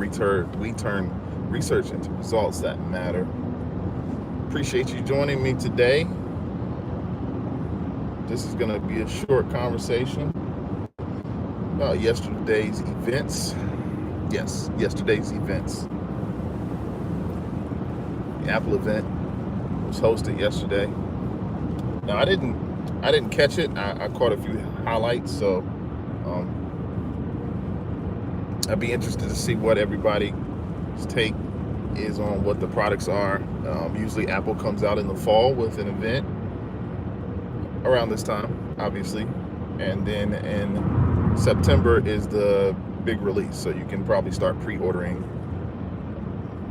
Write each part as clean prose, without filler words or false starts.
we turn research into results that matter. Appreciate you joining me today. This is going to be a short conversation about yesterday's events. Yes, yesterday's events. The Apple event was hosted yesterday. Now I didn't catch it. I caught a few highlights, so I'd be interested to see what everybody's take is on what the products are. Usually Apple comes out in the fall with an event around this time, obviously, and then in September is the big release, so you can probably start pre-ordering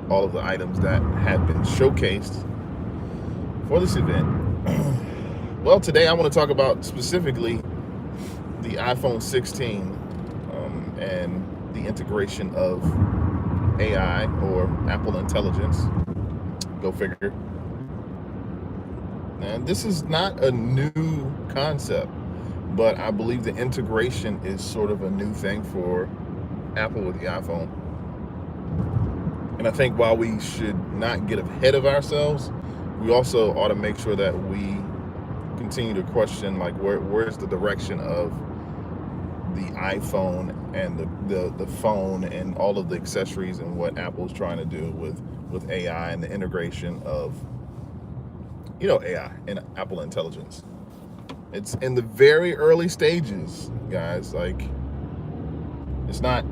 all of the items that have been showcased for this event. Well, today I want to talk about specifically the iPhone 16 and the integration of AI or Apple Intelligence. Go figure. And this is not a new concept, but I believe the integration is sort of a new thing for Apple with the iPhone. And I think while we should not get ahead of ourselves, we also ought to make sure that we continue to question, like, where's the direction of the iPhone and the phone and all of the accessories and what Apple's trying to do with AI and the integration of AI and Apple Intelligence. It's in the very early stages, guys. Like, it's not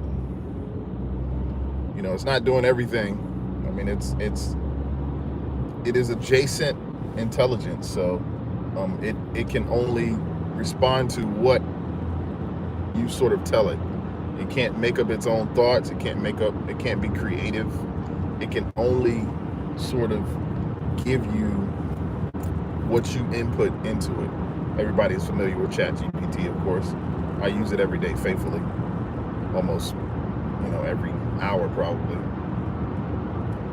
it's not doing everything. I mean, it is adjacent intelligence, so it can only respond to what you sort of tell it. It can't make up its own thoughts. It can't be creative. It can only sort of give you what you input into it. Everybody is familiar with ChatGPT, of course. I use it every day faithfully, almost every hour probably.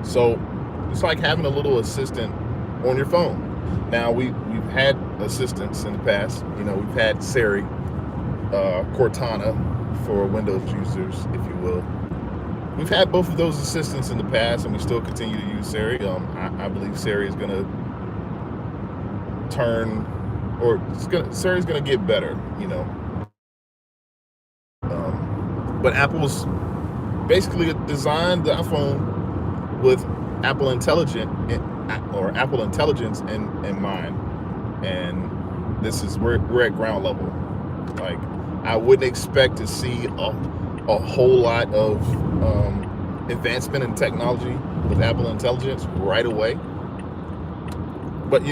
So it's like having a little assistant on your phone. Now we've had assistants in the past. We've had Siri, Cortana for Windows users, if you will. We've had both of those assistants in the past, and we still continue to use Siri. I believe Siri is gonna Siri's gonna get better, but Apple's basically designed the iPhone with Apple Intelligence in mind, and we're at ground level. Like, I wouldn't expect to see a whole lot of advancement in technology with Apple Intelligence right away, but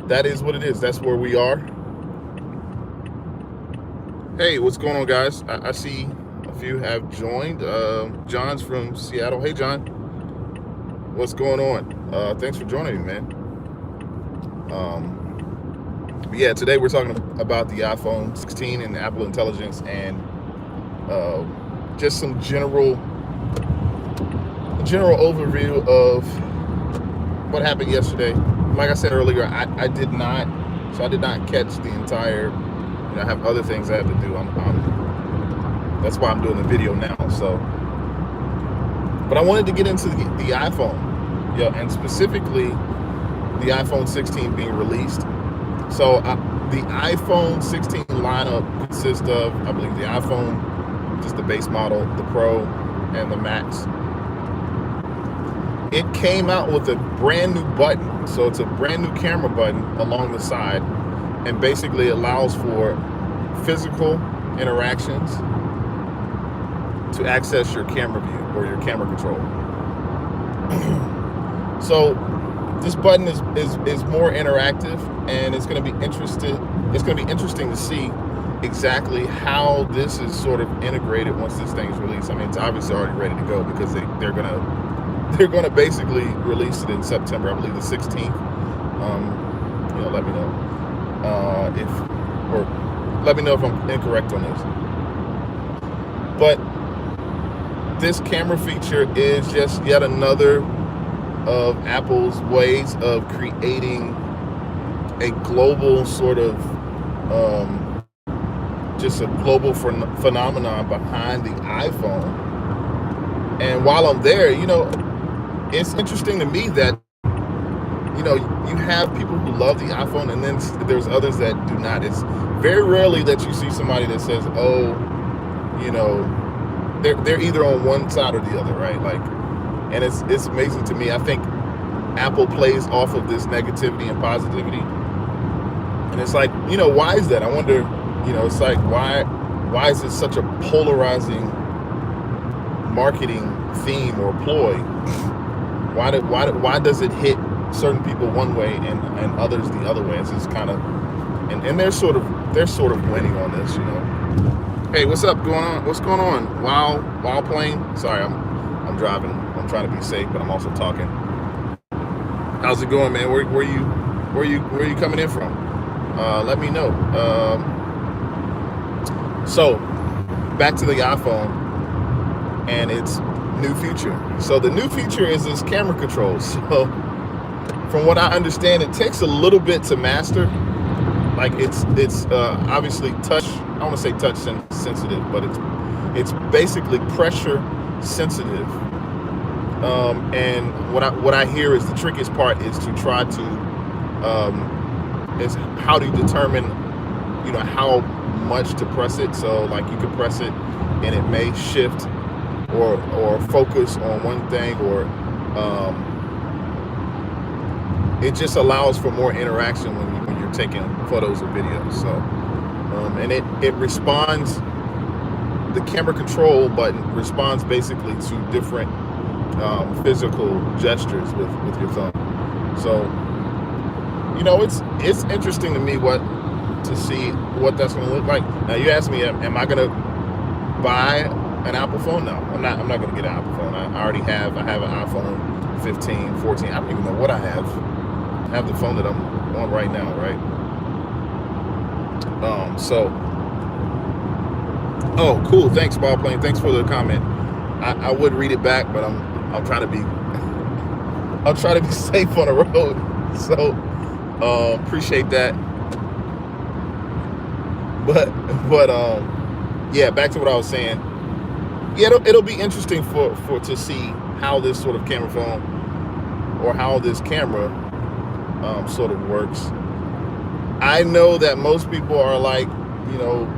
that is what it is. That's where we are. Hey, what's going on, guys? I see a few have joined. John's from Seattle. Hey, John. What's going on? Thanks for joining me, man. But yeah, today we're talking about the iPhone 16 and Apple Intelligence, and just some general overview of what happened yesterday. Like I said earlier, I did not catch the entire. I have other things I have to do. That's why I'm doing the video now. So, but I wanted to get into the iPhone, and specifically the iPhone 16 being released. So the iPhone 16 lineup consists of, I believe, the iPhone, just the base model, the Pro, and the Max. It came out with a brand new button. So it's a brand new camera button along the side, and basically allows for physical interactions to access your camera view or your camera control. So this button is more interactive, and it's going to be interesting to see exactly how this is sort of integrated once this thing is released. I mean, it's obviously already ready to go because they're gonna basically release it in September, I believe the 16th. Let me know let me know if I'm incorrect on this. But this camera feature is just yet another of Apple's ways of creating a global sort of just a global phenomenon behind the iPhone And while I'm there, it's interesting to me that, you have people who love the iPhone, and then there's others that do not. It's very rarely that you see somebody that says, oh, they're either on one side or the other, right? Like, and it's amazing to me. I think Apple plays off of this negativity and positivity. And it's like, why is that? I wonder, it's like, why is it such a polarizing marketing theme or ploy? Why does it hit certain people one way and others the other way? It's just kind of, and they're sort of winning on this, Hey, what's up going on? What's going on? While playing? Sorry, I'm driving. I'm trying to be safe, but I'm also talking. How's it going, man? Where you coming in from? Let me know. So back to the iPhone and its new feature. So the new feature is this camera control. So from what I understand, it takes a little bit to master. Like it's obviously touch. I want to say touch sensitive, but it's basically pressure sensitive. And what I hear is the trickiest part is to try to is how to determine how much to press it. So like you could press it and it may shift or focus on one thing, or it just allows for more interaction when you're taking photos or videos. So and it responds, the camera control button responds basically to different physical gestures with your thumb. So it's interesting to me to see what that's going to look like. Now you asked me, am I going to buy an Apple phone? No, I'm not going to get an Apple phone. I have an iPhone 15, 14. I don't even know what I have. I have the phone that I'm on right now, right? Oh, cool. Thanks, Ball Plane. Thanks for the comment. I would read it back, but I'll try to be safe on the road. So appreciate that. But yeah, back to what I was saying. Yeah, it'll be interesting for to see how this sort of camera phone, or how this camera sort of works. I know that most people are like,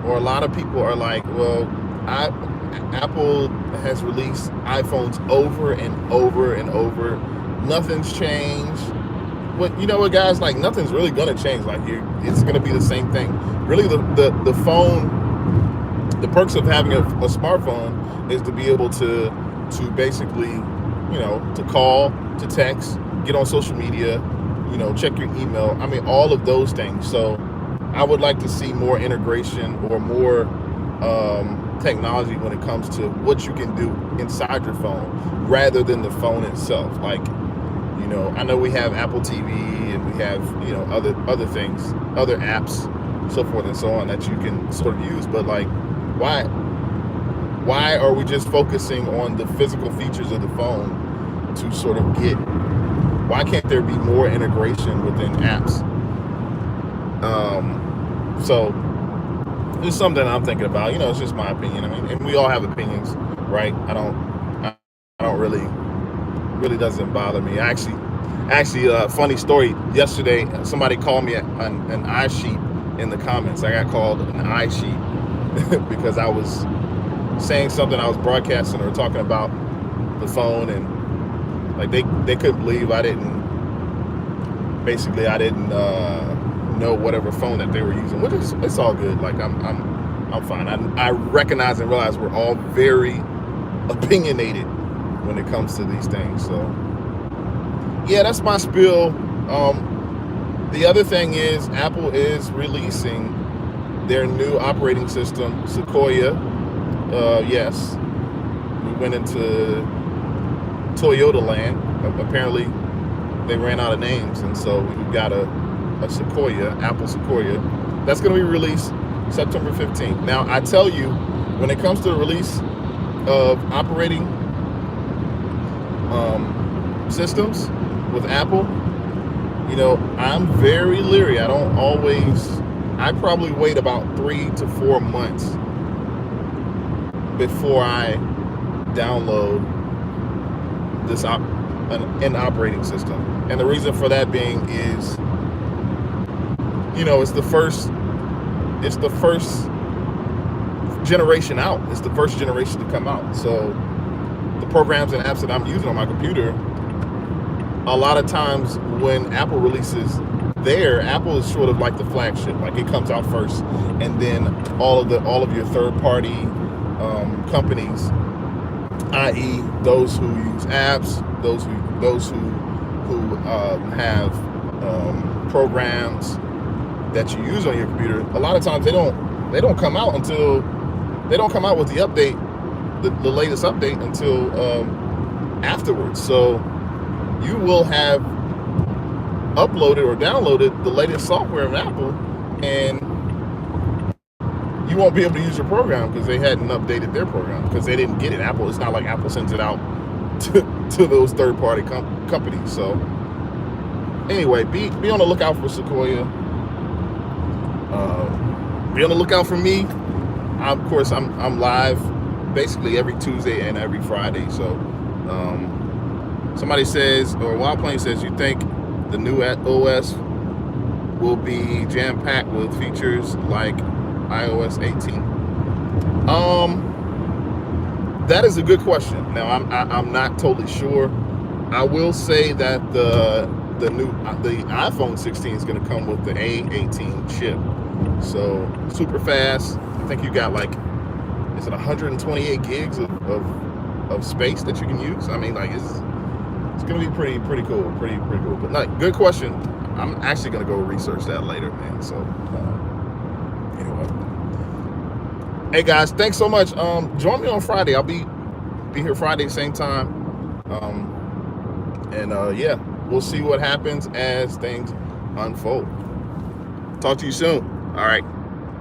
or a lot of people are like, well, Apple has released iPhones over and over and over. Nothing's changed. But you know what, guys? Like, nothing's really gonna change. Like, it's gonna be the same thing. Really, the phone, the perks of having a smartphone is to be able to basically, to call, to text, get on social media, check your email. I mean, all of those things. So I would like to see more integration or more technology when it comes to what you can do inside your phone rather than the phone itself. Like, I know we have Apple TV and we have, other things, other apps, so forth and so on that you can sort of use. But like, why are we just focusing on the physical features of the phone to sort of get, why can't there be more integration within apps? So it's something I'm thinking about. It's just my opinion. I mean, and we all have opinions, right? I don't really doesn't bother me. Actually, funny story. Yesterday, somebody called me an eye sheet in the comments. I got called an eye sheet because I was saying something, I was broadcasting or talking about the phone, and like they couldn't believe I didn't know whatever phone that they were using, which is, it's all good. Like I'm fine. I recognize and realize we're all very opinionated when it comes to these things. So yeah, that's my spiel. The other thing is Apple is releasing their new operating system, Sequoia. Yes, we went into Toyota land. Apparently they ran out of names, and so we've got a Sequoia, Apple Sequoia, that's going to be released September 15th. Now, I tell you, when it comes to the release of operating systems with Apple, I'm very leery. I probably wait about 3 to 4 months before I download an operating system. And the reason for that being is, it's the first generation out. It's the first generation to come out. So the programs and apps that I'm using on my computer, a lot of times when Apple releases Apple is sort of like the flagship. Like, it comes out first, and then all of your third-party companies, i.e., those who use apps, those who have programs that you use on your computer. A lot of times they don't come out with the update, the latest update, until afterwards. So you will have uploaded or downloaded the latest software of Apple, and you won't be able to use your program because they hadn't updated their program, because they didn't get it. It's not like Apple sends it out to those third-party companies. So anyway, be on the lookout for Sequoia. Be on the lookout for me. Of course, I'm live basically every Tuesday and every Friday. So somebody says, or Wild Plane says, you think the new OS will be jam-packed with features like iOS 18? That is a good question. Now, I'm not totally sure. I will say that the iPhone 16 is going to come with the A18 chip, so super fast. I think you got is it 128 gigs of space that you can use? I mean, it's going to be pretty cool, pretty cool. But good question. I'm actually going to go research that later, man. So anyway, hey guys, thanks so much. Join me on Friday. I'll be here Friday same time. Yeah, we'll see what happens as things unfold. Talk to you soon. All right.